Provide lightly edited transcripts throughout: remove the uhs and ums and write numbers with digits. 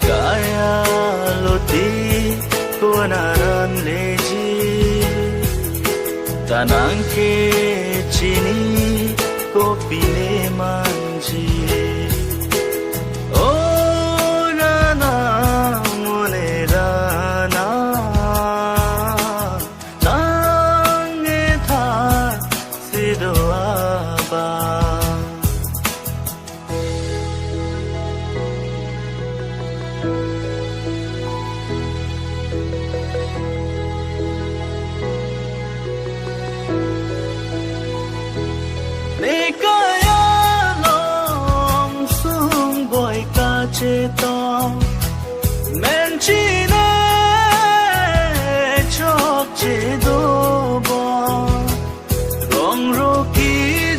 kaya loti kuanaran leji tanang ke chini kopi ne manji oh rana mone rana tange tha sido aba kaya long sung boy ka che to men chi ne chok che do bo rong ro ki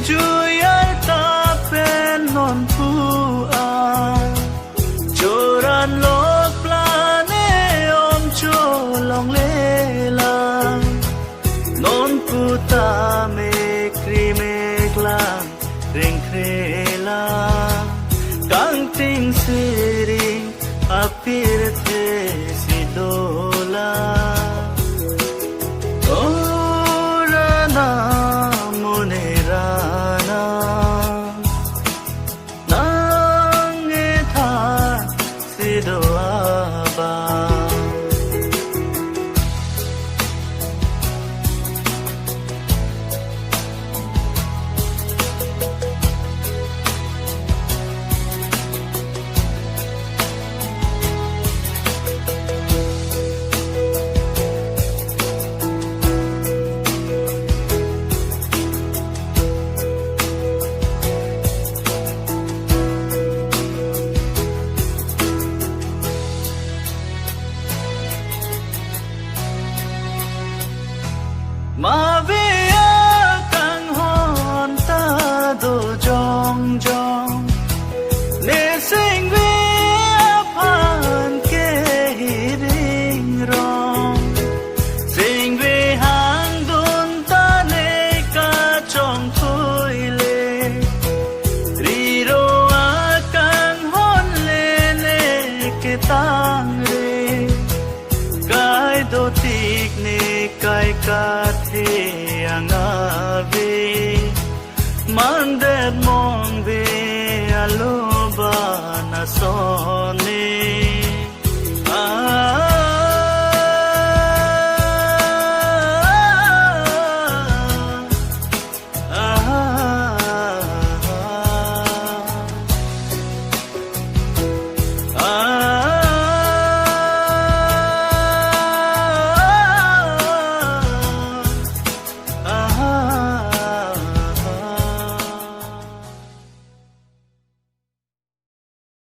ju yai ta pen non pu a choran lok plane om cho long le la non pu ta me kri me lang ring krela kang ting siring apir the sidola orana munerana nang etha sidoaba ma ve kang hon ta do jong jong ne sing ve phan ke ring rong sing ve hang dun ta ne ka chong thoi le ri ro a kang hon le ne ke tang re kai do tik ne kai ka angave mandet mong ve aloba na son